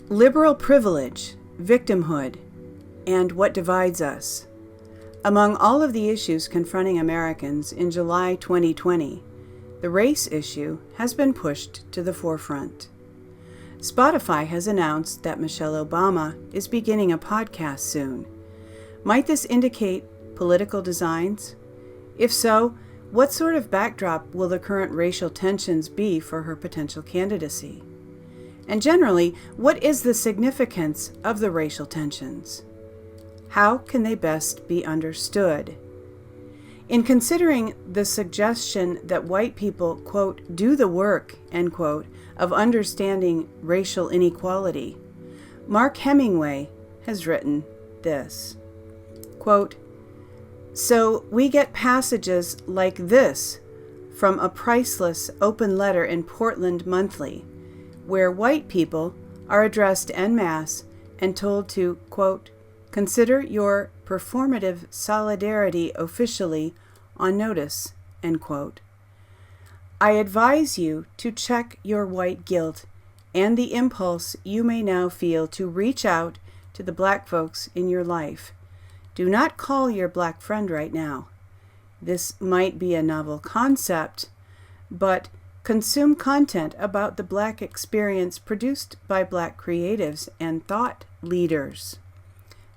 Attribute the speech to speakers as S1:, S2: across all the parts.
S1: Liberal privilege, victimhood, and what divides us. Among all of the issues confronting Americans in July 2020, the race issue has been pushed to the forefront. Spotify has announced that Michelle Obama is beginning a podcast soon. Might this indicate political designs? If so, what sort of backdrop will the current racial tensions be for her potential candidacy? And generally, what is the significance of the racial tensions? How can they best be understood? In considering the suggestion that white people, quote, do the work, end quote, of understanding racial inequality, Mark Hemingway has written this, quote, "So we get passages like this from a priceless open letter in Portland Monthly, where white people are addressed en masse and told to, quote, consider your performative solidarity officially on notice, end quote. I advise you to check your white guilt and the impulse you may now feel to reach out to the black folks in your life. Do not call your black friend right now. This might be a novel concept, but consume content about the black experience produced by black creatives and thought leaders,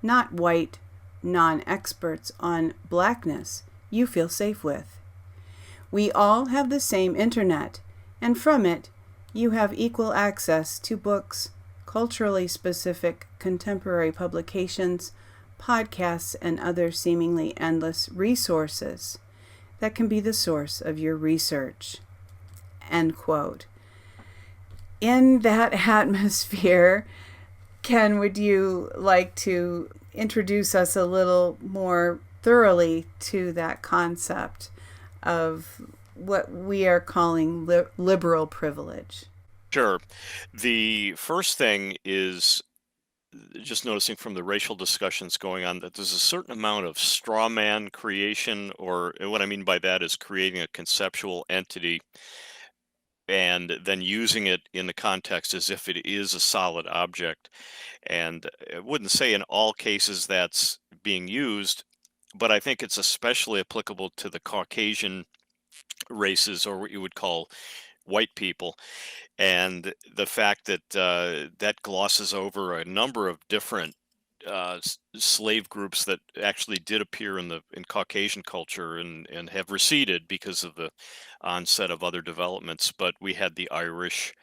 S1: not white non-experts on blackness you feel safe with. We all have the same internet, and from it, you have equal access to books, culturally specific contemporary publications, podcasts, and other seemingly endless resources that can be the source of your research." End quote. In that atmosphere, Ken, would you like to introduce us a little more thoroughly to that concept of what we are calling liberal privilege?
S2: Sure. The first thing is just noticing from the racial discussions going on that there's a certain amount of straw man creation, or what I mean by that is creating a conceptual entity and then using it in the context as if it is a solid object. And I wouldn't say in all cases that's being used, but I think it's especially applicable to the Caucasian races, or what you would call white people. And the fact that that glosses over a number of different slave groups that actually did appear in Caucasian culture and have receded because of the onset of other developments. But we had the Irish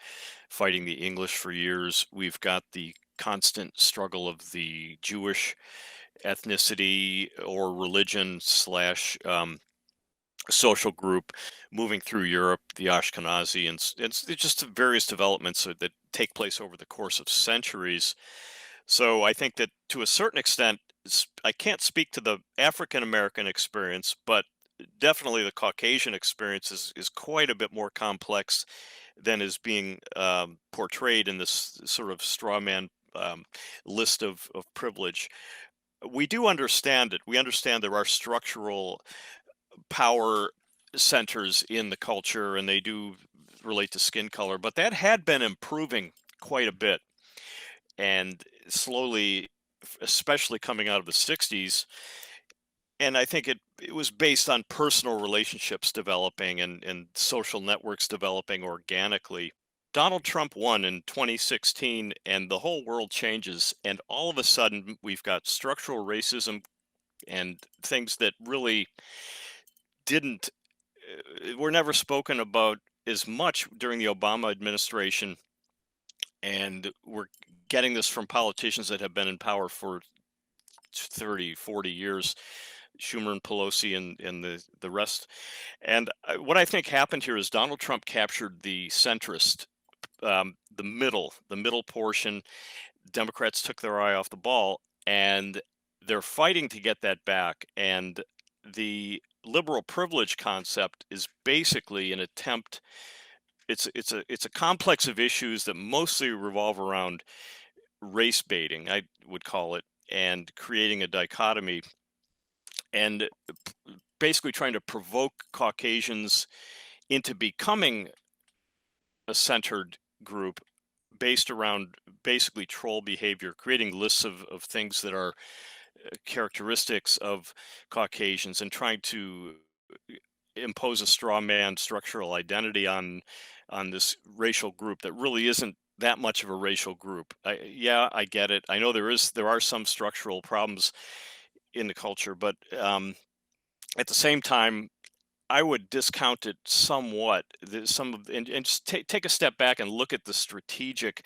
S2: fighting the English for years. We've got the constant struggle of the Jewish ethnicity or religion slash social group moving through Europe, the Ashkenazi, and it's just various developments that take place over the course of centuries. So I think that to a certain extent, I can't speak to the African American experience, but definitely the Caucasian experience is quite a bit more complex than is being portrayed in this sort of straw man list of privilege. We do understand it. We understand there are structural power centers in the culture, and they do relate to skin color, but that had been improving quite a bit. And slowly, especially coming out of the 60s, and I think it was based on personal relationships developing and social networks developing organically. Donald Trump won in 2016, and the whole world changes, and all of a sudden we've got structural racism and things that really didn't were never spoken about as much during the Obama administration, and we're getting this from politicians that have been in power for 30, 40 years, Schumer and Pelosi and the rest. And what I think happened here is Donald Trump captured the centrist, the middle portion. Democrats took their eye off the ball, and they're fighting to get that back. And the liberal privilege concept is basically an attempt. It's a complex of issues that mostly revolve around race baiting, I would call it, and creating a dichotomy, and basically trying to provoke Caucasians into becoming a centered group based around basically troll behavior, creating lists of things that are characteristics of Caucasians and trying to impose a straw man structural identity on this racial group that really isn't that much of a racial group. Yeah, I get it. I know there are some structural problems in the culture, but at the same time, I would discount it somewhat. And just take a step back and look at the strategic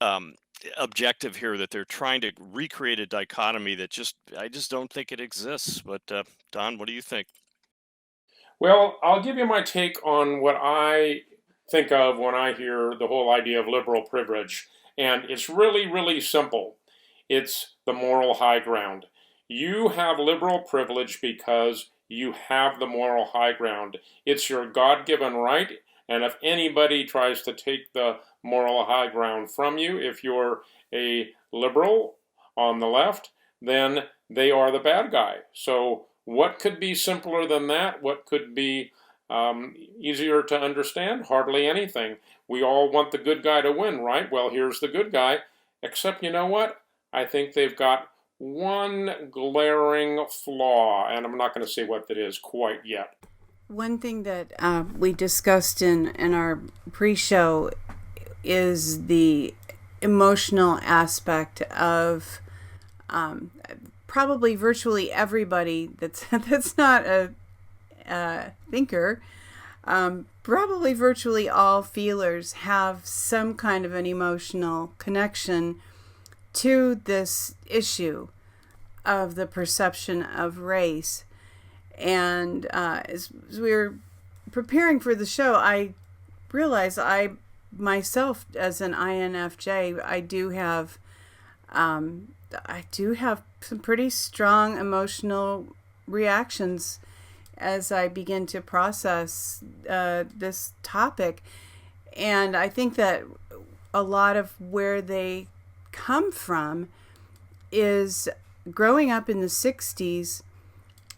S2: um, objective here that they're trying to recreate a dichotomy that I just don't think it exists. But Don, what do you think?
S3: Well, I'll give you my take on what I think of when I hear the whole idea of liberal privilege. And it's really, really simple. It's the moral high ground. You have liberal privilege because you have the moral high ground. It's your God-given right. And if anybody tries to take the moral high ground from you, if you're a liberal on the left, then they are the bad guy. So what could be simpler than that? What could be easier to understand? Hardly anything. We all want the good guy to win, right? Well, here's the good guy. Except, you know what? I think they've got one glaring flaw, and I'm not going to say what that is quite yet.
S1: One thing that we discussed in our pre-show is the emotional aspect of probably virtually everybody that's not a thinker. Probably virtually all feelers have some kind of an emotional connection to this issue of the perception of race. And as we were preparing for the show, I realized I myself, as an INFJ, I do have some pretty strong emotional reactions as I begin to process this topic. And I think that a lot of where they come from is growing up in the 60s.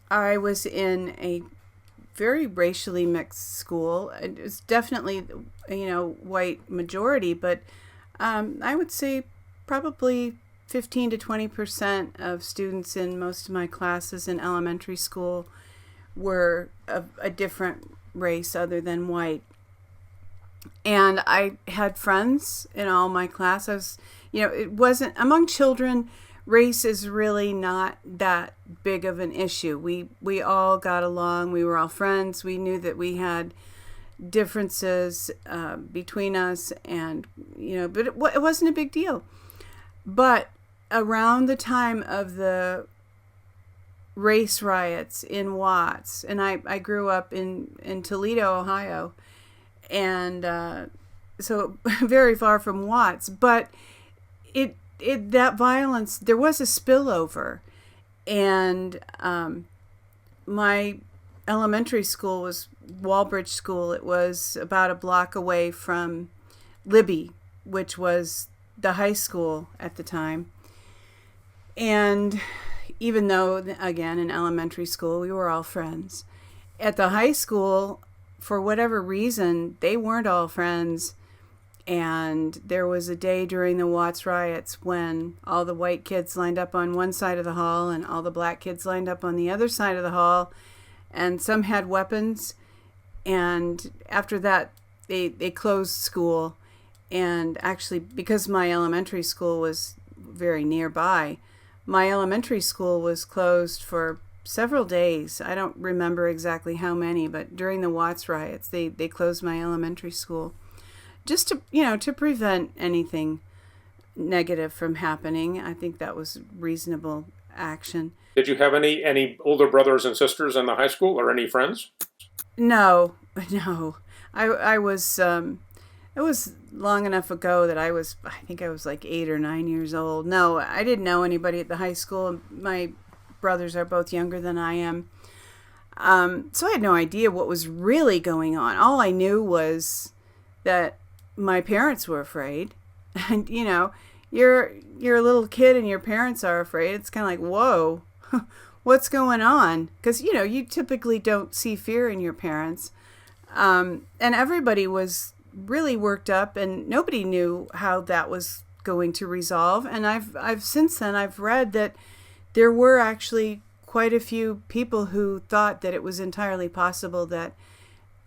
S1: I was in a very racially mixed school. It was definitely, white majority, but I would say probably 15 to 20% of students in most of my classes in elementary school were of a different race other than white. And I had friends in all my classes. It wasn't, among children, race is really not that big of an issue. We all got along. We were all friends. We knew that we had differences between us, and but it wasn't a big deal. But around the time of the race riots in Watts, and I grew up in Toledo, Ohio, and so very far from Watts, but that violence, there was a spillover, and my elementary school was Walbridge School. It was about a block away from Libby, which was the high school at the time. And even though, again, in elementary school, we were all friends, at the high school, for whatever reason, they weren't all friends. And there was a day during the Watts riots when all the white kids lined up on one side of the hall and all the black kids lined up on the other side of the hall, and some had weapons. And after that, they closed school. And actually, because my elementary school was very nearby, my elementary school was closed for several days. I don't remember exactly how many, but during the Watts riots, they closed my elementary school, just to prevent anything negative from happening. I think that was reasonable action.
S3: Did you have any older brothers and sisters in the high school, or any friends?
S1: No. I was it was long enough ago that I think I was like 8 or 9 years old. No, I didn't know anybody at the high school. My brothers are both younger than I am. So I had no idea what was really going on. All I knew was that my parents were afraid. And, you're a little kid and your parents are afraid. It's kind of like, whoa, what's going on? Because, you typically don't see fear in your parents. And everybody was really worked up, and nobody knew how that was going to resolve. And I've since then I've read that there were actually quite a few people who thought that it was entirely possible that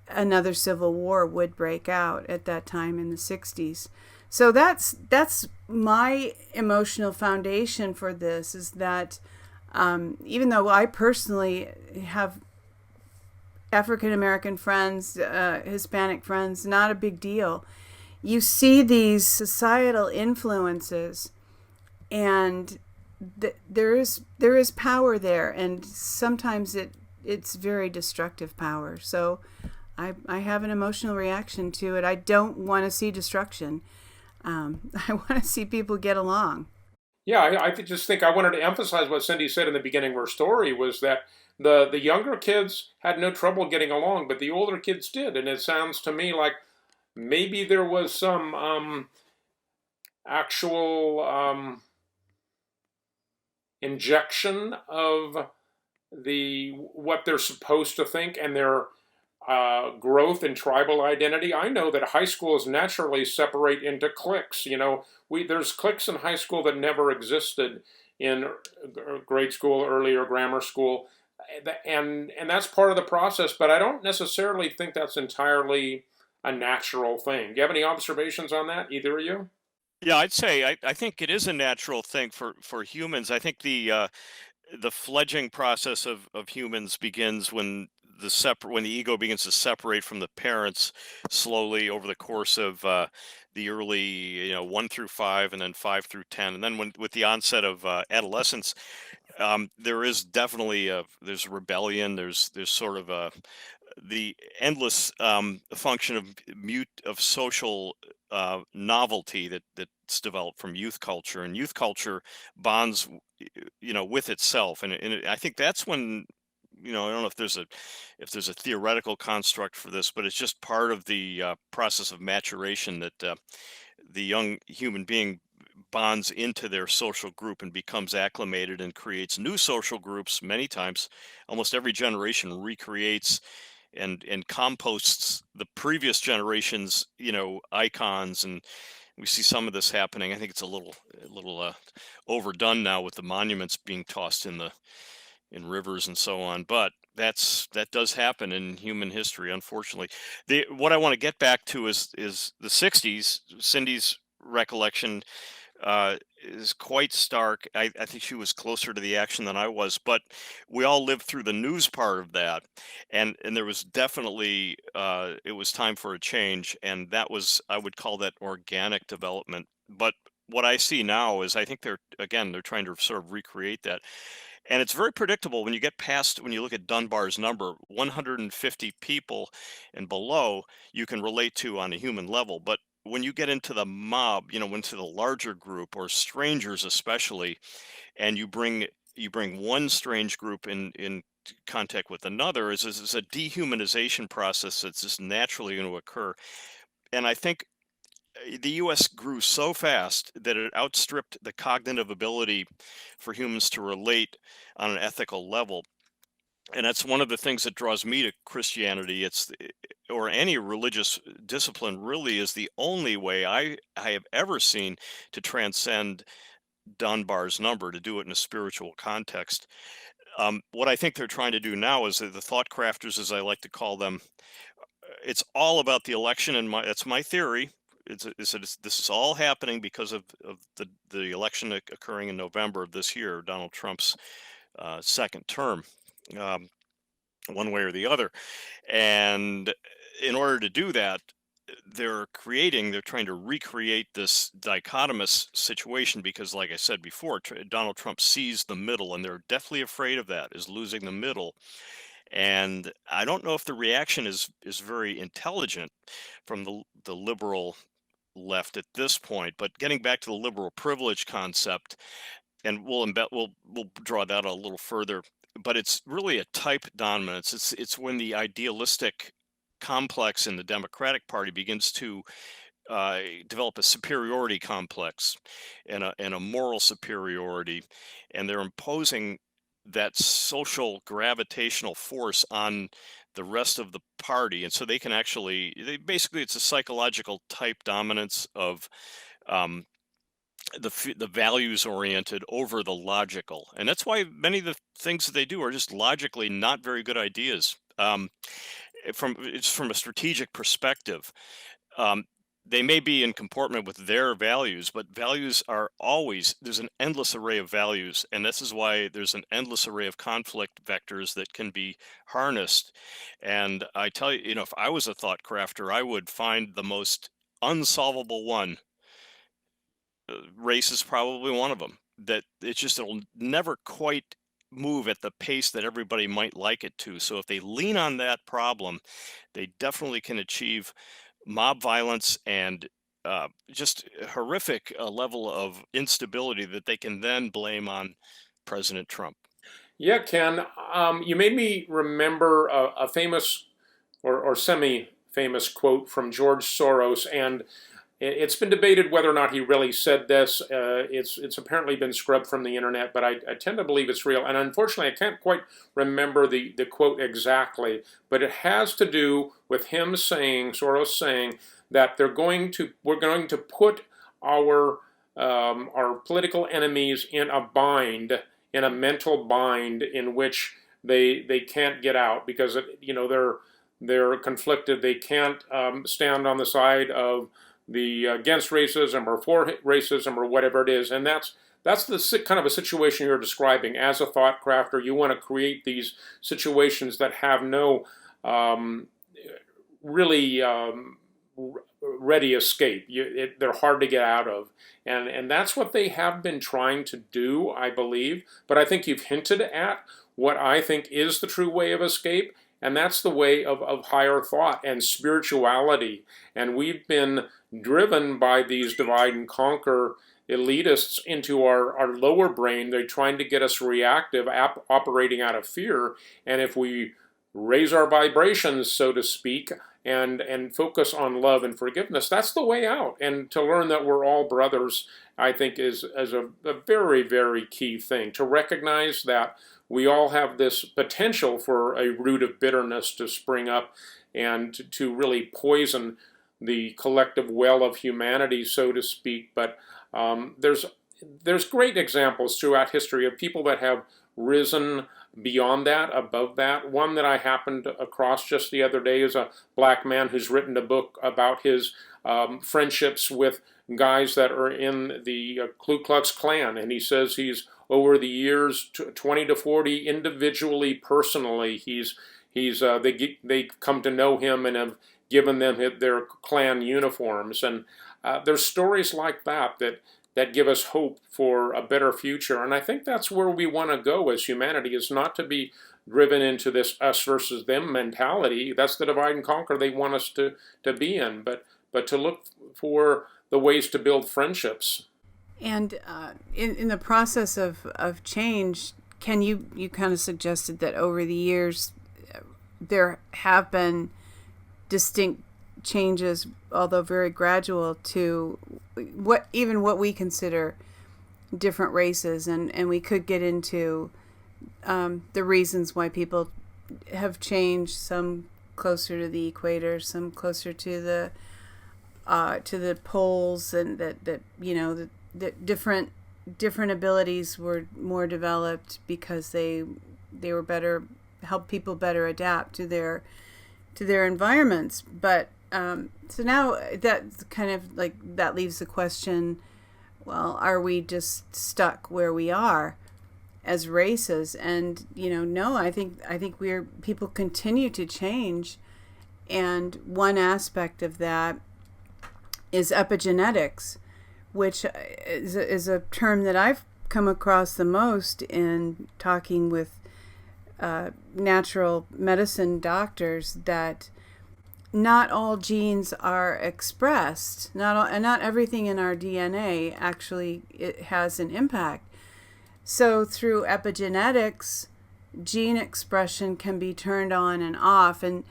S1: another civil war would break out at that time in the 60s. So that's my emotional foundation for this, is that even though I personally have African American friends, Hispanic friends, not a big deal. You see these societal influences, and there is power there, and sometimes it's very destructive power. So I have an emotional reaction to it. I don't want to see destruction. I want to see people get along.
S3: Yeah, I just think I wanted to emphasize what Cindy said in the beginning of her story, was that the younger kids had no trouble getting along, but the older kids did. And it sounds to me like maybe there was some actual injection of what they're supposed to think and their growth in tribal identity. I know that high schools naturally separate into cliques. There's cliques in high school that never existed in grade school, earlier grammar school, and that's part of the process. But I don't necessarily think that's entirely a natural thing. Do you have any observations on that, either of you?
S2: Yeah, I'd say I think it is a natural thing for humans. I think the fledging process of humans begins when when the ego begins to separate from the parents slowly over the course of the early 1 through 5, and then 5 through 10, and then with the onset of adolescence, there is definitely there's rebellion. There's sort of the endless function of social novelty that's developed from youth culture, and youth culture bonds with itself, and I think that's when, I don't know if there's a theoretical construct for this, but it's just part of the process of maturation, that the young human being bonds into their social group and becomes acclimated and creates new social groups. Many times, almost every generation recreates and composts the previous generation's icons, and we see some of this happening. I think it's a little overdone now, with the monuments being tossed in rivers and so on, but that does happen in human history, unfortunately. What I want to get back to is the 60s. Cindy's recollection is quite stark. I think she was closer to the action than I was, but we all lived through the news part of that, and there was definitely it was time for a change, and that was, I would call that, organic development. But what I see now is, I think they're trying to sort of recreate that, and it's very predictable when you get past, when you look at Dunbar's number, 150 people and below, you can relate to on a human level. But when you get into the mob, into the larger group, or strangers especially, and you bring one strange group in contact with another, is a dehumanization process that's just naturally going to occur. And I think the US grew so fast that it outstripped the cognitive ability for humans to relate on an ethical level. And that's one of the things that draws me to Christianity. Or any religious discipline, really, is the only way I have ever seen to transcend Dunbar's number, to do it in a spiritual context. What I think they're trying to do now is, the thought crafters, as I like to call them, it's all about the election, and that's my theory. This is all happening because of the election occurring in November of this year, Donald Trump's second term, one way or the other. And in order to do that, they're trying to recreate this dichotomous situation, because, like I said before, Donald Trump sees the middle, and they're deathly afraid of that, is losing the middle. And I don't know if the reaction is very intelligent from the liberal left at this point. But getting back to the liberal privilege concept, and we'll draw that a little further, but it's really a type dominance. It's when the idealistic complex in the Democratic Party begins to develop a superiority complex, and a moral superiority, and they're imposing that social gravitational force on the rest of the party. And so they can actually, basically, it's a psychological type dominance of um, the values oriented over the logical. And that's why many of the things that they do are just logically not very good ideas. It's from a strategic perspective. Um, they may be in comportment with their values, but values are always, there's an endless array of values. And this is why there's an endless array of conflict vectors that can be harnessed. And I tell you, if I was a thought crafter, I would find the most unsolvable one. Race is probably one of them. That it'll never quite move at the pace that everybody might like it to. So if they lean on that problem, they definitely can achieve mob violence and just a horrific level of instability that they can then blame on President Trump.
S3: Yeah, Ken, you made me remember a famous or semi-famous quote from George Soros, and it's been debated whether or not he really said this. It's apparently been scrubbed from the internet, but I tend to believe it's real. And unfortunately, I can't quite remember the quote exactly, but it has to do with him saying, Soros saying, that we're going to put our political enemies in a mental bind in which they can't get out because they're conflicted. They can't stand on the side of the against racism or for racism or whatever it is. And that's the kind of a situation you're describing. As a thought crafter, you want to create these situations that have no really ready escape. They're hard to get out of. And that's what they have been trying to do, I believe. But I think you've hinted at what I think is the true way of escape. And that's the way of higher thought and spirituality. And we've been driven by these divide and conquer elitists into our lower brain. They're trying to get us reactive, operating out of fear. And if we raise our vibrations, so to speak, and focus on love and forgiveness, that's the way out. And to learn that we're all brothers, I think, is a very, very key thing. To recognize that we all have this potential for a root of bitterness to spring up and to really poison the collective well of humanity, so to speak. But there's great examples throughout history of people that have risen beyond that, above that. One that I happened across just the other day is a black man who's written a book about his friendships with guys that are in the Ku Klux Klan, and he says he's over the years 20 to 40 individually, personally, they come to know him and have given them their Klan uniforms. And there's stories like that give us hope for a better future. And I think that's where we want to go as humanity, is not to be driven into this us versus them mentality. That's the divide and conquer they want us to be in, but to look for the ways to build friendships.
S1: And in the process of change, Ken, you kind of suggested that over the years there have been distinct changes, although very gradual, to what we consider different races, and we could get into the reasons why people have changed, some closer to the equator, some closer to the poles, and that different abilities were more developed because they were better, help people better adapt to their environments. But so now that kind of like that leaves the question, well, are we just stuck where we are as races? And no, I think people continue to change, and one aspect of that is epigenetics, which is a term that I've come across the most in talking with natural medicine doctors, that not all genes are expressed, not everything in our DNA actually it has an impact. So through epigenetics, gene expression can be turned on and off, and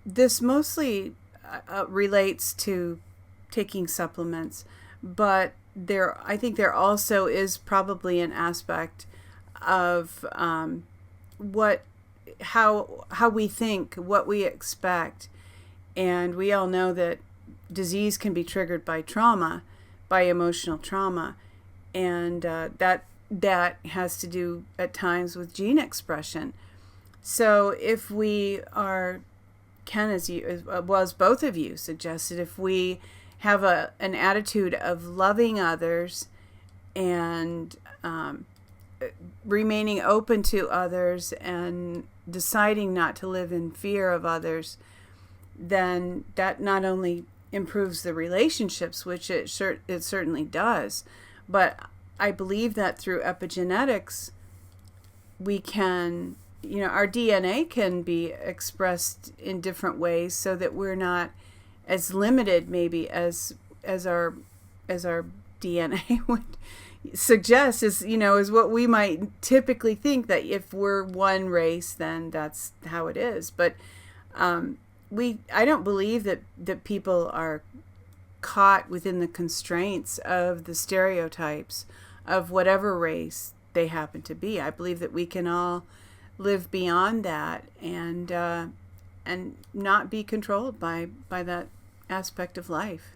S1: this mostly relates to taking supplements, but I think there also is probably an aspect of what how we think, what we expect. And we all know that disease can be triggered by trauma, by emotional trauma, and that has to do at times with gene expression. So if we are, Ken, as both of you suggested, if we have an attitude of loving others and remaining open to others and deciding not to live in fear of others, then that not only improves the relationships, which it certainly does, but I believe that through epigenetics, we can, our DNA can be expressed in different ways so that we're not as limited maybe as our DNA would suggest, is what we might typically think, that if we're one race, then that's how it is. But I don't believe that people are caught within the constraints of the stereotypes of whatever race they happen to be. I believe that we can all live beyond that and not be controlled by that aspect of life.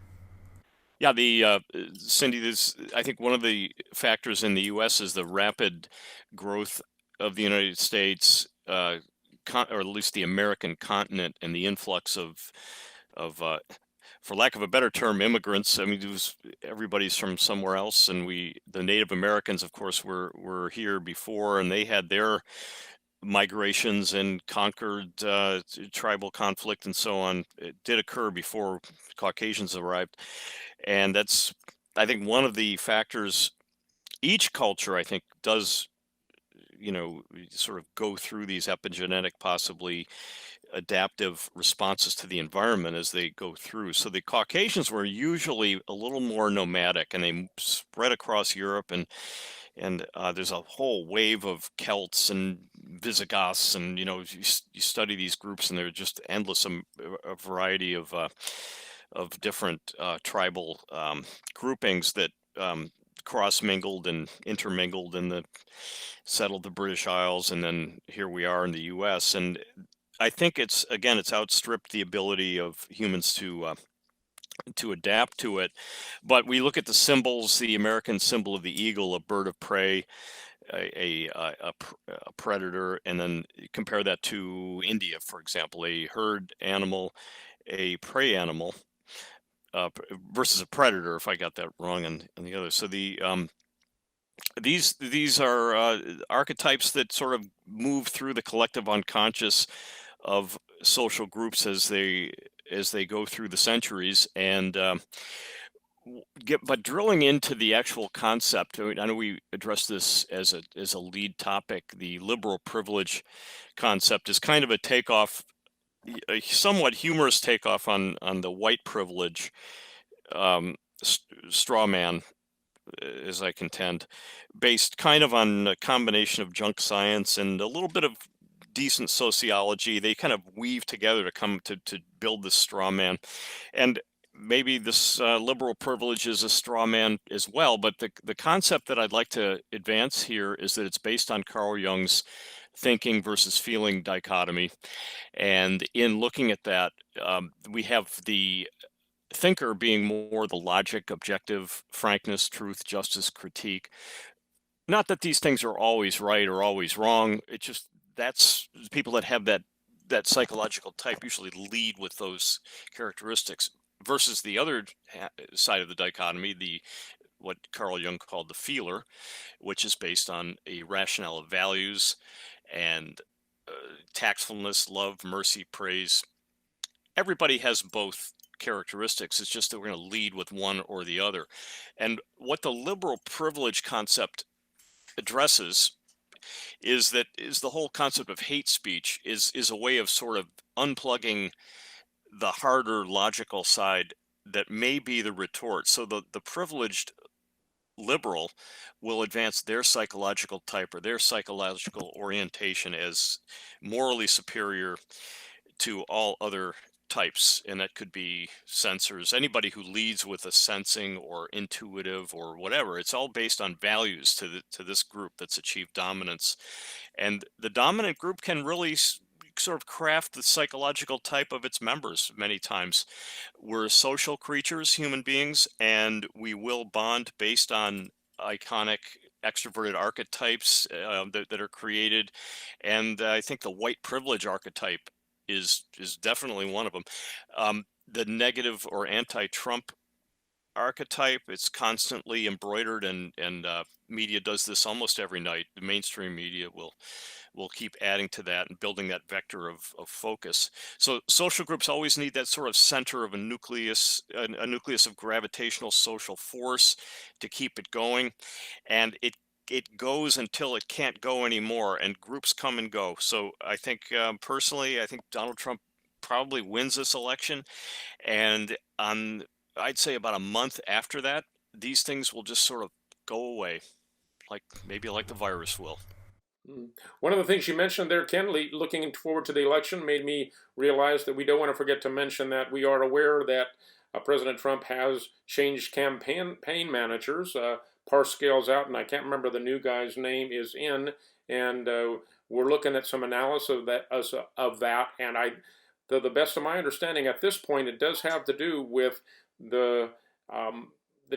S2: Yeah, Cindy, I think one of the factors in the U.S. is the rapid growth of the United States, or at least the American continent, and the influx of for lack of a better term, immigrants. I mean, everybody's from somewhere else, and the Native Americans, of course, were here before, and they had their migrations and conquered tribal conflict and so on. It did occur before Caucasians arrived, and that's, I think, one of the factors. Each culture, I think, does sort of go through these epigenetic, possibly adaptive responses to the environment as they go through. So the Caucasians were usually a little more nomadic, and they spread across Europe, and there's a whole wave of Celts and Visigoths, and you study these groups, and they're just endless, a variety of different tribal groupings that cross-mingled and intermingled and settled the British Isles, and then here we are in the U.S. And I think it's outstripped the ability of humans to adapt to it. But we look at the symbols, the American symbol of the eagle, a bird of prey, a predator, and then compare that to India, for example, a herd animal, a prey animal, versus a predator, if I got that wrong on the other. So these are archetypes that sort of move through the collective unconscious of social groups as they go through the centuries, and but drilling into the actual concept. I know we addressed this as a lead topic. The liberal privilege concept is kind of a takeoff, a somewhat humorous takeoff on the white privilege straw man, as I contend, based kind of on a combination of junk science and a little bit of decent sociology. They kind of weave together to come to build this straw man. And maybe this liberal privilege is a straw man as well, but the concept that I'd like to advance here is that it's based on Carl Jung's thinking versus feeling dichotomy. And in looking at that, we have the thinker being more the logic, objective, frankness, truth, justice, critique. Not that these things are always right or always wrong. It's just that's people that have that psychological type usually lead with those characteristics, versus the other side of the dichotomy, what Carl Jung called the feeler, which is based on a rationale of values and tactfulness, love, mercy, praise. Everybody has both characteristics. It's just that we're going to lead with one or the other. And what the liberal privilege concept addresses is the whole concept of hate speech is a way of sort of unplugging the harder logical side that may be the retort. So the privileged liberal will advance their psychological type or their psychological orientation as morally superior to all other types, and that could be sensors. Anybody who leads with a sensing or intuitive or whatever, it's all based on values to this group that's achieved dominance. And the dominant group can really sort of craft the psychological type of its members many times. We're social creatures, human beings, and we will bond based on iconic extroverted archetypes that are created. And I think the white privilege archetype is definitely one of them. The negative or anti-Trump archetype, it's constantly embroidered, and media does this almost every night. The mainstream media will keep adding to that and building that vector of focus. So social groups always need that sort of center of a nucleus of gravitational social force to keep it going, and it goes until it can't go anymore, and groups come and go. So I think, personally, I think Donald Trump probably wins this election, and I'd say about a month after that, these things will just sort of go away, like maybe like the virus will.
S3: One of the things you mentioned there, Ken, looking forward to the election, made me realize that we don't want to forget to mention that we are aware that President Trump has changed campaign managers. Parscale's out, and I can't remember the new guy's name, is in, and we're looking at some analysis of that. And to the best of my understanding at this point, it does have to do with the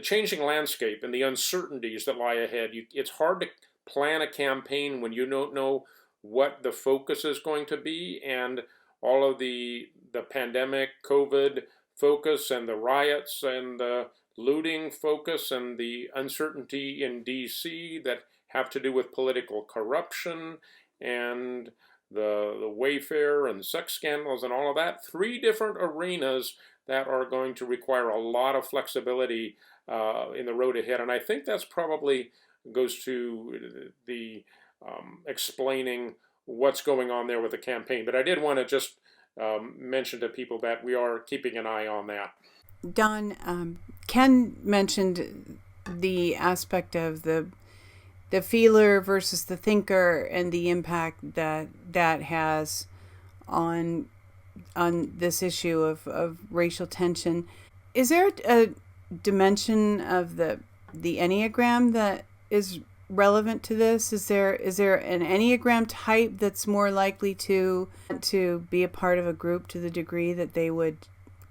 S3: changing landscape and the uncertainties that lie ahead. It's hard to plan a campaign when you don't know what the focus is going to be, and all of the pandemic, COVID focus, and the riots, and the looting focus, and the uncertainty in DC that have to do with political corruption, and the Wayfair and sex scandals and all of that. 3 different arenas that are going to require a lot of flexibility in the road ahead, and I think that's probably goes to the explaining what's going on there with the campaign. But I did want to just mention to people that we are keeping an eye on that.
S1: Don, Ken mentioned the aspect of the feeler versus the thinker and the impact that has on this issue of racial tension. Is there a dimension of the Enneagram that is relevant to this? Is there an Enneagram type that's more likely to be a part of a group to the degree that they would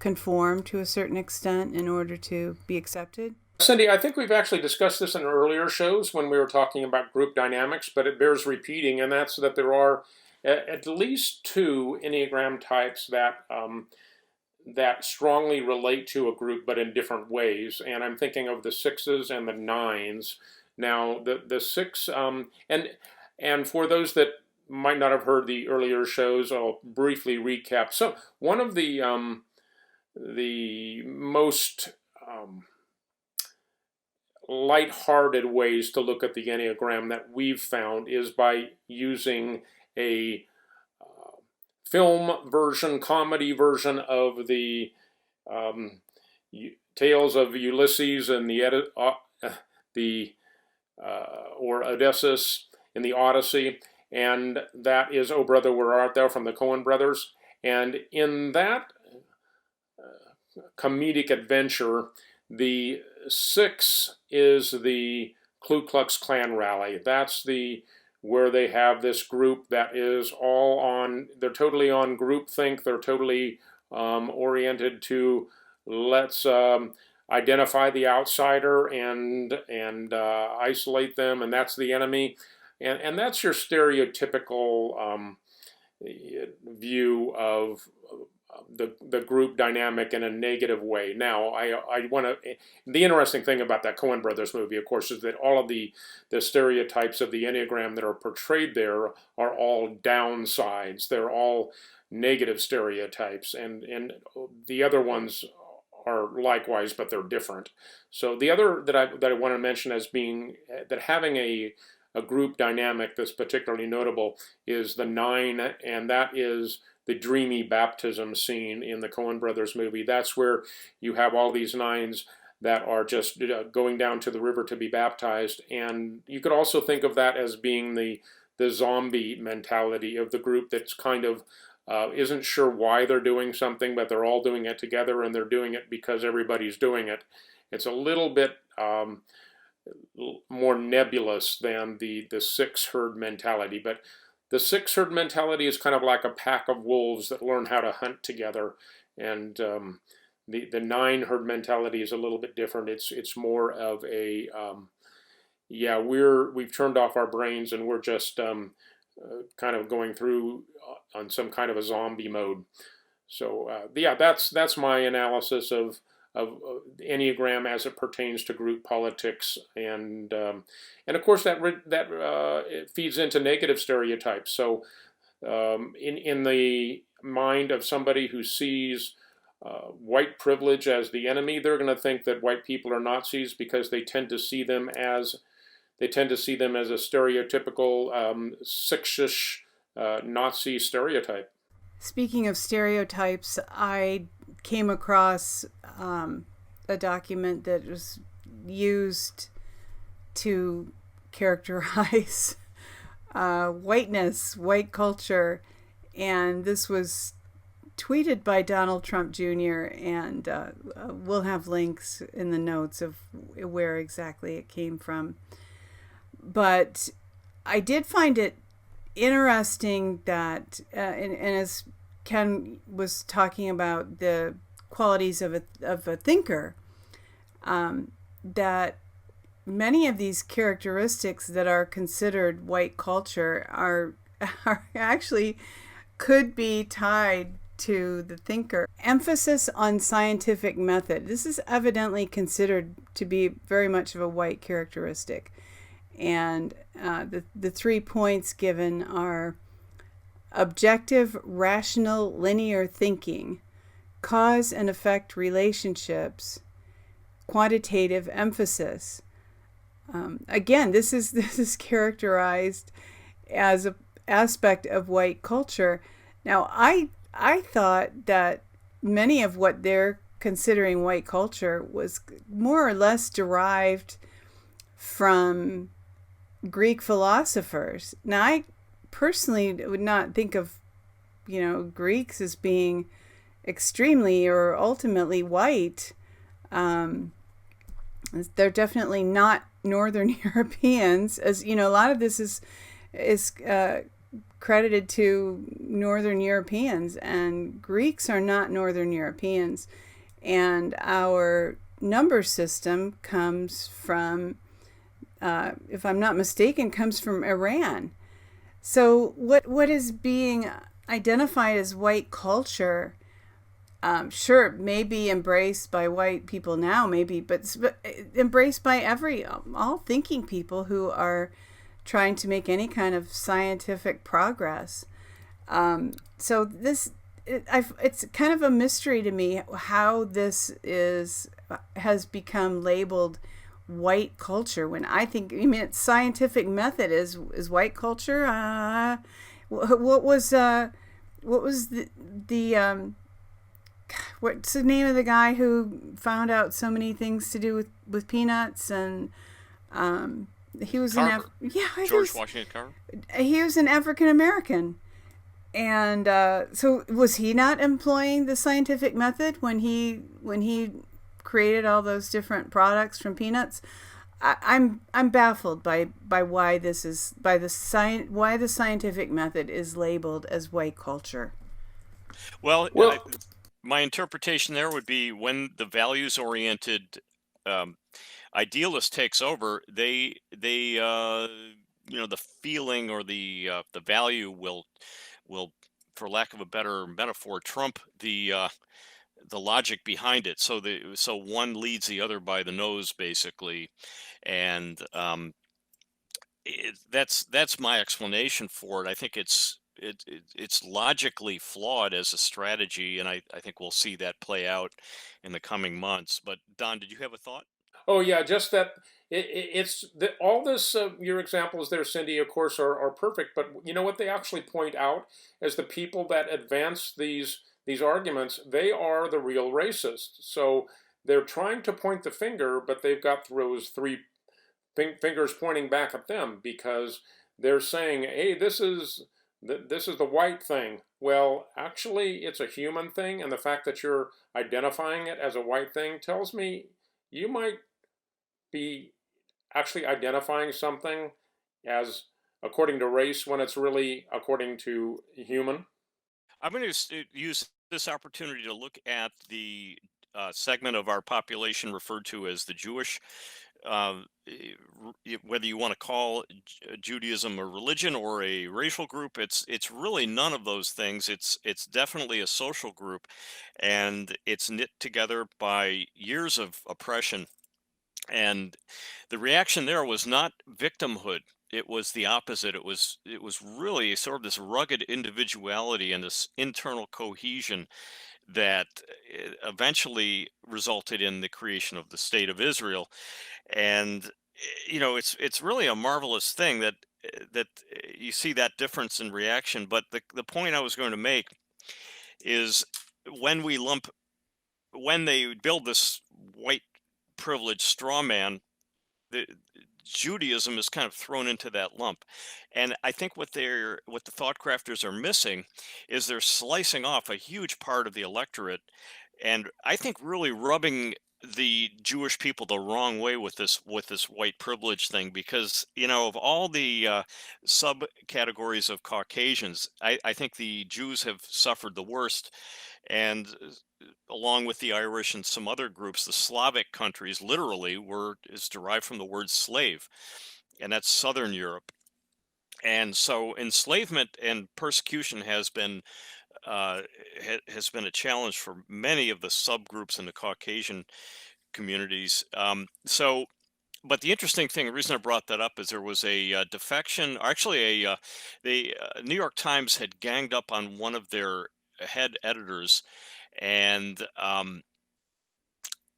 S1: conform to a certain extent in order to be accepted?
S3: Cindy, I think we've actually discussed this in earlier shows when we were talking about group dynamics, but it bears repeating, and that's that there are at least 2 Enneagram types that strongly relate to a group, but in different ways. And I'm thinking of the 6s and the 9s. Now, the 6, and for those that might not have heard the earlier shows, I'll briefly recap. So, one of the most lighthearted ways to look at the Enneagram that we've found is by using a film version, comedy version of the Tales of Ulysses and or Odysseus in the Odyssey, and that is "O Brother, Where Art Thou" from the Coen brothers. And in that comedic adventure, the 6 is the Ku Klux Klan rally. That's where they have this group that is all on, they're totally on groupthink, they're totally oriented to let's identify the outsider and isolate them, and that's the enemy. And that's your stereotypical view of the group dynamic in a negative way. Now, I want to. The interesting thing about that Coen Brothers movie, of course, is that all of the stereotypes of the Enneagram that are portrayed there are all downsides. They're all negative stereotypes, and the other ones are likewise, but they're different. So the other that I want to mention as being that having a group dynamic that's particularly notable is the 9, and that is the dreamy baptism scene in the Coen Brothers movie. That's where you have all these 9s that are just going down to the river to be baptized. And you could also think of that as being the zombie mentality of the group that's kind of isn't sure why they're doing something, but they're all doing it together, and they're doing it because everybody's doing it. It's a little bit more nebulous than the six herd mentality. But the six herd mentality is kind of like a pack of wolves that learn how to hunt together, and the nine herd mentality is a little bit different. It's more of a we've turned off our brains and we're just kind of going through on some kind of a zombie mode. So that's my analysis of the Enneagram as it pertains to group politics, and of course that it feeds into negative stereotypes. So in the mind of somebody who sees white privilege as the enemy, they're going to think that white people are Nazis because they tend to see them as a stereotypical six-ish Nazi stereotype.
S1: Speaking of stereotypes, I came across a document that was used to characterize whiteness, white culture, and this was tweeted by Donald Trump Jr., and we'll have links in the notes of where exactly it came from. But I did find it interesting that, and as Ken was talking about the qualities of a thinker, that many of these characteristics that are considered white culture are actually could be tied to the thinker. Emphasis on scientific method. This is evidently considered to be very much of a white characteristic. And the 3 points given are objective, rational, linear thinking, cause and effect relationships, quantitative emphasis. Again, this is characterized as an aspect of white culture. Now, I thought that many of what they're considering white culture was more or less derived from Greek philosophers. Now, I personally would not think of, Greeks as being extremely or ultimately white. They're definitely not Northern Europeans, as a lot of this is credited to Northern Europeans, and Greeks are not Northern Europeans. And our number system comes from, if I'm not mistaken, comes from Iran. So what is being identified as white culture, sure, it may be embraced by white people now, maybe, but embraced by all thinking people who are trying to make any kind of scientific progress. So it's kind of a mystery to me how this has become labeled white culture, when I think, it's scientific method is white culture. What was the what's the name of the guy who found out so many things to do with peanuts, and he was
S2: George Washington Carver.
S1: He was an African American, and so was he not employing the scientific method when he created all those different products from peanuts? I'm baffled by why this is why the scientific method is labeled as white culture.
S2: Well, my interpretation there would be when the values-oriented idealist takes over, the feeling or the value will, for lack of a better metaphor, trump the logic behind it. So one leads the other by the nose, basically, and that's my explanation for it. I think it's logically flawed as a strategy, and I think we'll see that play out in the coming months. But Don, did you have a thought?
S3: Oh yeah, just that it's all this. Your examples there, Cindy, of course, are perfect. But you know what they actually point out as the people that advance these arguments, they are the real racists. So they're trying to point the finger, but they've got those three fingers pointing back at them, because they're saying, hey, this is this is the white thing. Well, actually, it's a human thing, and the fact that you're identifying it as a white thing tells me you might be actually identifying something as according to race when it's really according to human.
S2: I'm going to use this opportunity to look at the segment of our population referred to as the Jewish. Whether you want to call Judaism a religion or a racial group, it's really none of those things. It's definitely a social group, and it's knit together by years of oppression. And the reaction there was not victimhood. It was the opposite. It was really sort of this rugged individuality and this internal cohesion that eventually resulted in the creation of the state of Israel. And it's really a marvelous thing that you see that difference in reaction. But the point I was going to make is when we lump when they build this white privilege straw man, the Judaism is kind of thrown into that lump. And I think what the thought crafters are missing is they're slicing off a huge part of the electorate, and I think really rubbing the Jewish people the wrong way with this white privilege thing, because of all the subcategories of Caucasians, I think the Jews have suffered the worst. And along with the Irish and some other groups, the Slavic countries literally is derived from the word slave, and that's Southern Europe. And so enslavement and persecution uh, has been a challenge for many of the subgroups in the Caucasian communities. But the interesting thing, the reason I brought that up is there was a defection, or actually the New York Times had ganged up on one of their head editors, and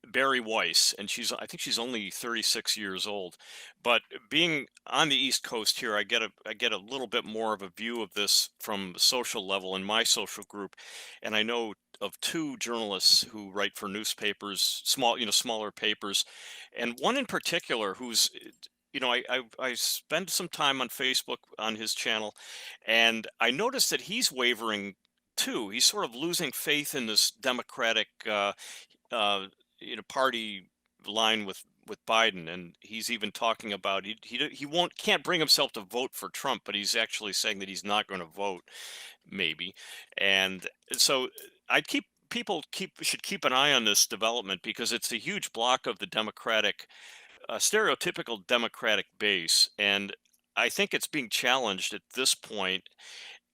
S2: Barry Weiss, and I think she's only 36 years old. But being on the East Coast here, I get a little bit more of a view of this from the social level in my social group, and I know of two journalists who write for newspapers, smaller papers, and one in particular who's I spent some time on Facebook on his channel, and I noticed that he's wavering too. He's sort of losing faith in this Democratic uh, party line with Biden, and he's even talking about he won't can't bring himself to vote for Trump, but he's actually saying that he's not going to vote, maybe. And so I'd keep people keep should keep an eye on this development, because it's a huge block of the Democratic stereotypical Democratic base, and I think it's being challenged at this point.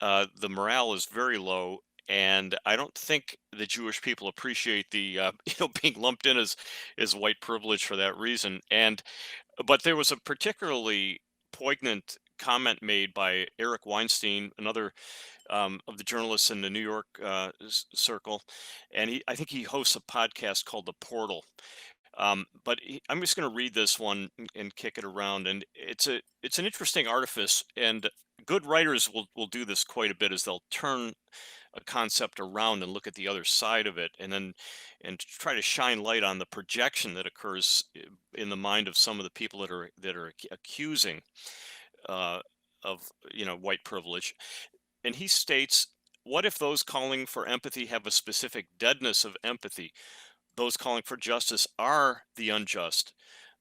S2: The morale is very low, and I don't think the Jewish people appreciate the being lumped in as white privilege for that reason. And but there was a particularly poignant comment made by Eric Weinstein, another of the journalists in the New York circle, and I think he hosts a podcast called The Portal. I'm just going to read this one and kick it around, and it's an interesting artifice, and good writers will do this quite a bit, as they'll turn a concept around and look at the other side of it, and try to shine light on the projection that occurs in the mind of some of the people that are accusing uh, of white privilege. And he states, what if those calling for empathy have a specific deadness of empathy? Those calling for justice are the unjust.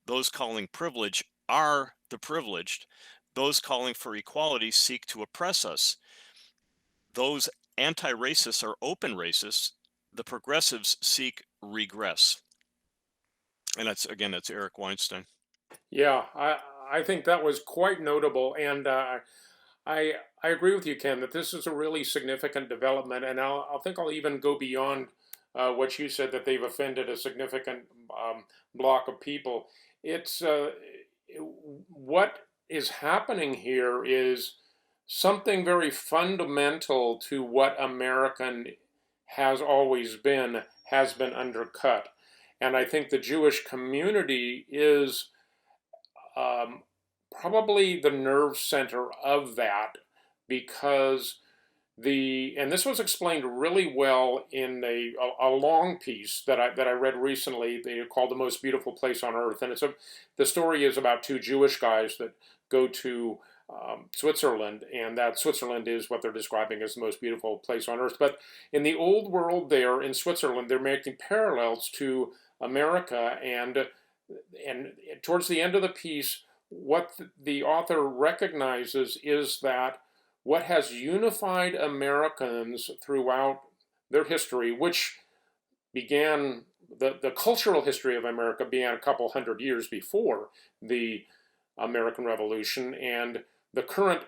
S2: Those calling privilege are the privileged. Those calling for equality seek to oppress us. Those anti-racists are open racists. The progressives seek regress. And that's Eric Weinstein.
S3: Yeah, I think that was quite notable, and I agree with you, Ken, that this is a really significant development, and I think I'll even go beyond what you said, that they've offended a significant block of people. It's what is happening here is something very fundamental to what American has been undercut. And I think the Jewish community is um, probably the nerve center of that, because and this was explained really well in a long piece that I read recently. They called "The Most Beautiful Place on Earth," and the story is about two Jewish guys that go to Switzerland, and that Switzerland is what they're describing as the most beautiful place on earth. But in the old world there in Switzerland, they're making parallels to America, and towards the end of the piece, what the author recognizes is that what has unified Americans throughout their history, which began, the cultural history of America began a couple hundred years before the American Revolution, and the current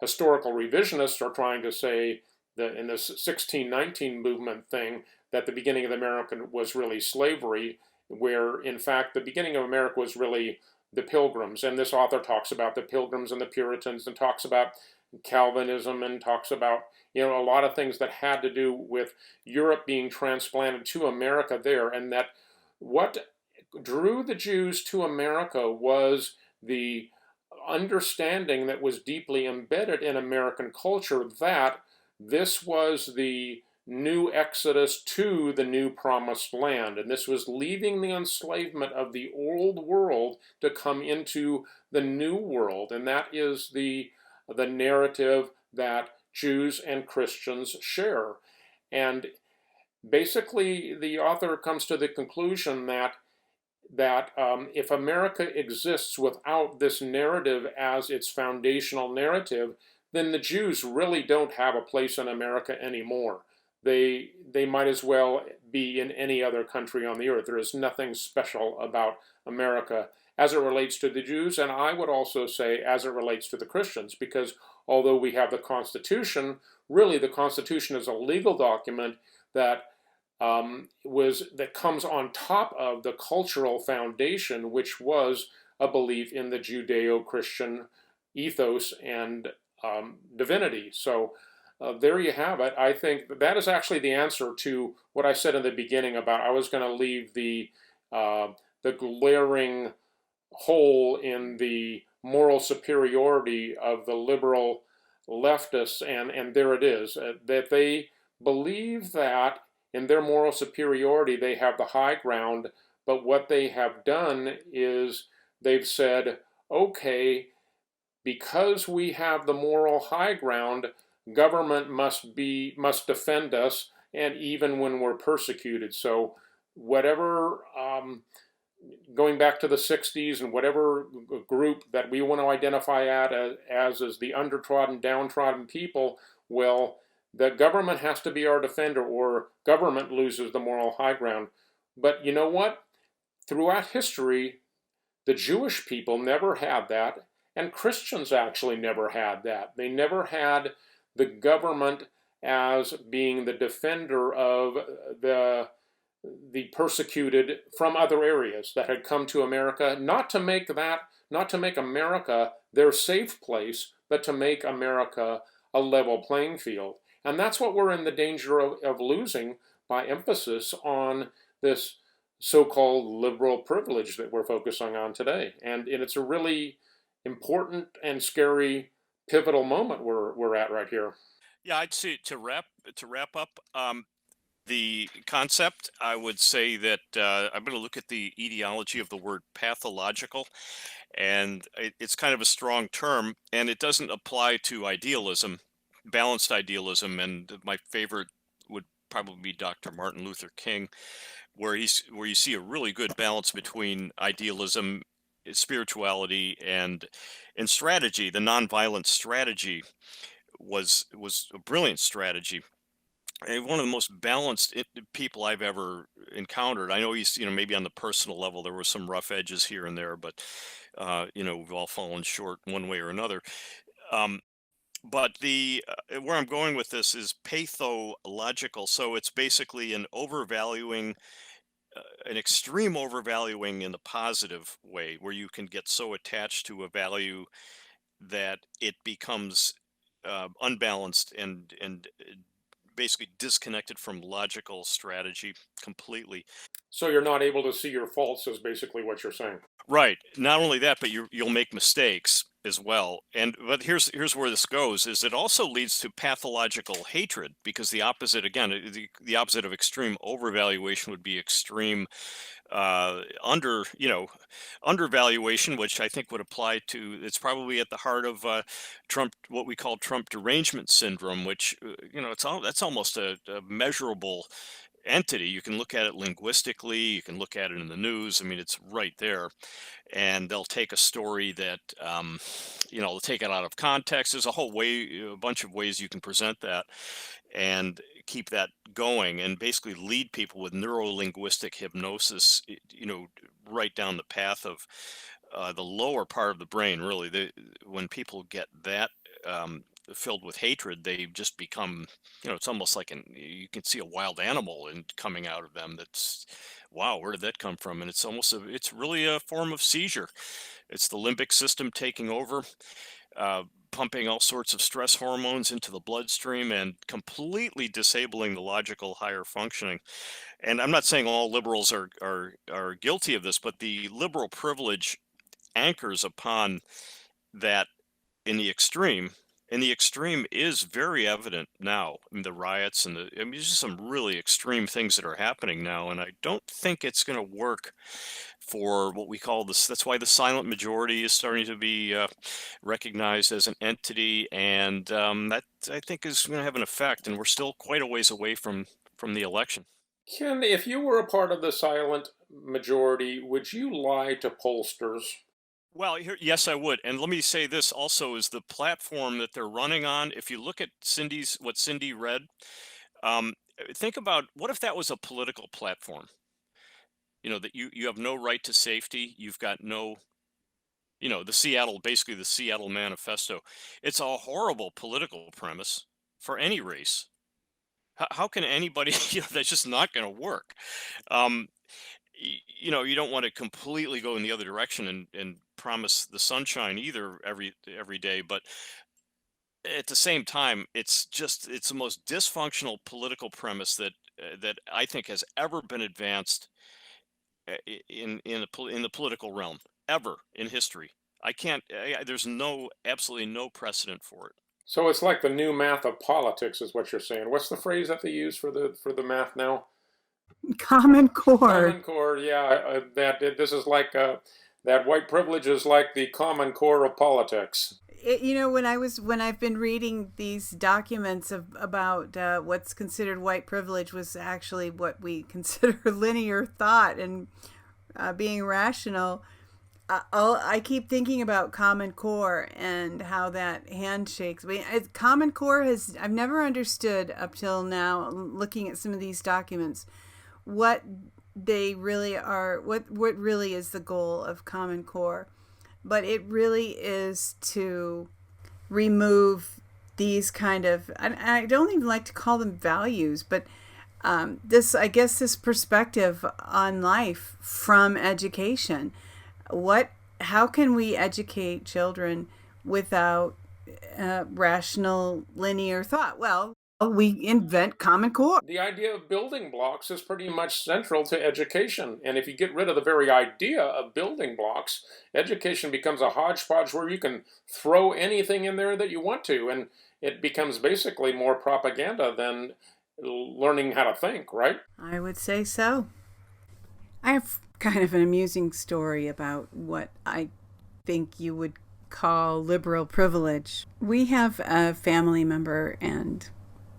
S3: historical revisionists are trying to say that in this 1619 movement thing, that the beginning of America was really slavery, where in fact the beginning of America was really the Pilgrims. And this author talks about the Pilgrims and the Puritans, and talks about Calvinism, and talks about a lot of things that had to do with Europe being transplanted to America there, and that what drew the Jews to America was the understanding that was deeply embedded in American culture that this was the new exodus to the new promised land, and this was leaving the enslavement of the old world to come into the new world. And that is the narrative that Jews and Christians share. And basically the author comes to the conclusion that if America exists without this narrative as its foundational narrative, then the Jews really don't have a place in America anymore. They might as well be in any other country on the earth. There is nothing special about America as it relates to the Jews, and I would also say as it relates to the Christians, because although we have the Constitution, really the Constitution is a legal document that comes on top of the cultural foundation, which was a belief in the Judeo-Christian ethos and divinity. So there you have it. I think that is actually the answer to what I said in the beginning about I was going to leave the glaring hole in the moral superiority of the liberal leftists, and there it is, that they believe that in their moral superiority they have the high ground, but what they have done is they've said, okay, because we have the moral high ground, government must defend us, and even when we're persecuted. So whatever, going back to the 60s, and whatever group that we want to identify as the undertrodden, downtrodden people, well, the government has to be our defender, or government loses the moral high ground. But you know what? Throughout history, the Jewish people never had that, and Christians actually never had that. They never had the government as being the defender of the persecuted from other areas that had come to America, not to make America their safe place, but to make America a level playing field. And that's what we're in the danger of losing by emphasis on this so-called liberal privilege that we're focusing on today. And it's a really important and scary pivotal moment we're at right here.
S2: Yeah, I'd say to wrap up the concept, I would say that I'm going to look at the etiology of the word pathological, and it's kind of a strong term, and it doesn't apply to idealism, balanced idealism. And my favorite would probably be Dr. Martin Luther King, where you see a really good balance between idealism, spirituality, and strategy. The nonviolent strategy was a brilliant strategy. And one of the most balanced people I've ever encountered. I know maybe on the personal level there were some rough edges here and there, but we've all fallen short one way or another. But where I'm going with this is pathological. So it's basically an overvaluing, an extreme overvaluing in the positive way, where you can get so attached to a value that it becomes unbalanced and basically disconnected from logical strategy completely.
S3: So you're not able to see your faults, is basically what you're saying.
S2: Right. Not only that, but you'll make mistakes as well. But here's where this goes: is it also leads to pathological hatred, because the opposite, again, the opposite of extreme overvaluation would be extreme undervaluation, which I think would apply to, it's probably at the heart of Trump, what we call Trump derangement syndrome, which, that's almost a measurable entity. You can look at it linguistically, you can look at it in the news. I mean, it's right there. And they'll take a story that, they'll take it out of context. There's a whole way, a bunch of ways you can present that and keep that going and basically lead people with neuro-linguistic hypnosis, right down the path of the lower part of the brain. Really, when people get that filled with hatred, they just become, it's almost like you can see a wild animal and coming out of them. That's, wow, where did that come from? And it's really a form of seizure. It's the limbic system taking over, pumping all sorts of stress hormones into the bloodstream and completely disabling the logical higher functioning. And I'm not saying all liberals are guilty of this, but the liberal privilege anchors upon that in the extreme. And the extreme is very evident now. I mean, the riots and there's just some really extreme things that are happening now. And I don't think it's going to work for what we call this. That's why the silent majority is starting to be recognized as an entity. And that, I think, is going to have an effect. And we're still quite a ways away from the election.
S3: Ken, if you were a part of the silent majority, would you lie to pollsters?
S2: Well, yes, I would. And let me say this also is the platform that they're running on. If you look at what Cindy read, think about what if that was a political platform? That you have no right to safety. You've got no, basically the Seattle Manifesto. It's a horrible political premise for any race. How can anybody, that's just not going to work. You don't want to completely go in the other direction and promise the sunshine either every day, but at the same time, it's the most dysfunctional political premise that I think has ever been advanced in the political realm ever in history. There's absolutely no precedent for it.
S3: So it's like the new math of politics, is what you're saying. What's the phrase that they use for the math now?
S1: Common Core.
S3: Common Core, yeah. This is like that white privilege is like the Common Core of politics.
S1: When I've been reading these documents about what's considered white privilege was actually what we consider linear thought and being rational. I keep thinking about Common Core and how that handshakes. Common Core I've never understood up till now, looking at some of these documents, what they really are, what really is the goal of Common Core. But it really is to remove these kind of, I don't even like to call them values, but this perspective on life from education. How can we educate children without rational linear thought? Well, we invent Common Core.
S3: The idea of building blocks is pretty much central to education. And if you get rid of the very idea of building blocks, education becomes a hodgepodge where you can throw anything in there that you want to. And it becomes basically more propaganda than learning how to think, right?
S1: I would say so. I have kind of an amusing story about what I think you would call liberal privilege. We have a family member, and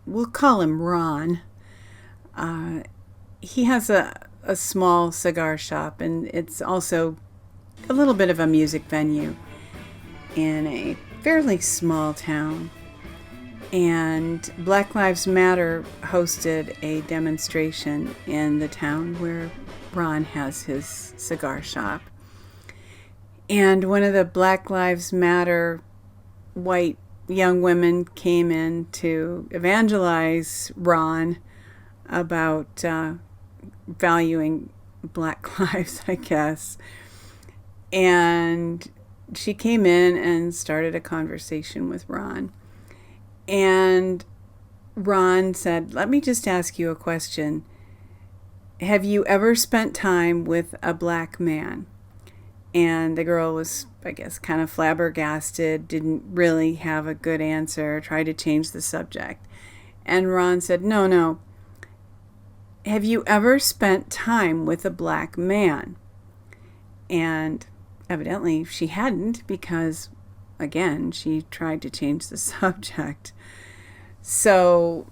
S1: we'll call him Ron. He has a small cigar shop, and it's also a little bit of a music venue in a fairly small town. And Black Lives Matter hosted a demonstration in the town where Ron has his cigar shop. And one of the Black Lives Matter white young women came in to evangelize Ron about valuing Black lives, I guess. And she came in and started a conversation with Ron. And Ron said, "Let me just ask you a question. Have you ever spent time with a black man?" And the girl was, I guess, kind of flabbergasted, didn't really have a good answer, tried to change the subject. And Ron said, No. have you ever spent time with a black man? And evidently she hadn't, because, again, she tried to change the subject. So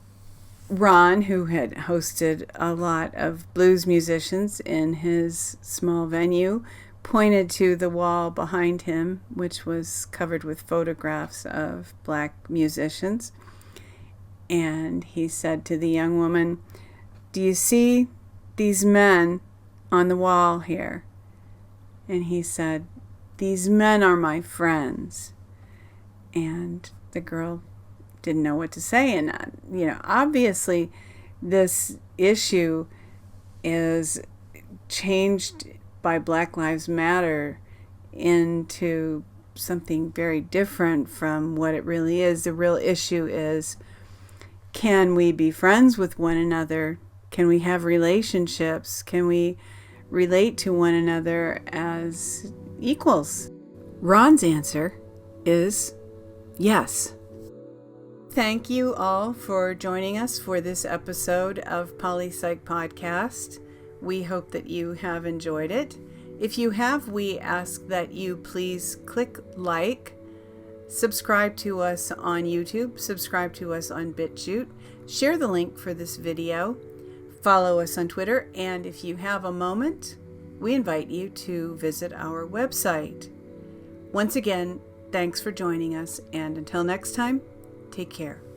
S1: Ron, who had hosted a lot of blues musicians in his small venue, pointed to the wall behind him, which was covered with photographs of black musicians. And he said to the young woman, "Do you see these men on the wall here?" And he said, "These men are my friends." And the girl didn't know what to say. And, obviously this issue is changed by Black Lives Matter into something very different from what it really is. The real issue is, can we be friends with one another? Can we have relationships? Can we relate to one another as equals? Ron's answer is yes. Thank you all for joining us for this episode of Poli-Psych Podcast. We hope that you have enjoyed it. If you have, we ask that you please click like, subscribe to us on YouTube, subscribe to us on BitChute, share the link for this video, follow us on Twitter, and if you have a moment, we invite you to visit our website. Once again, thanks for joining us, and until next time, take care.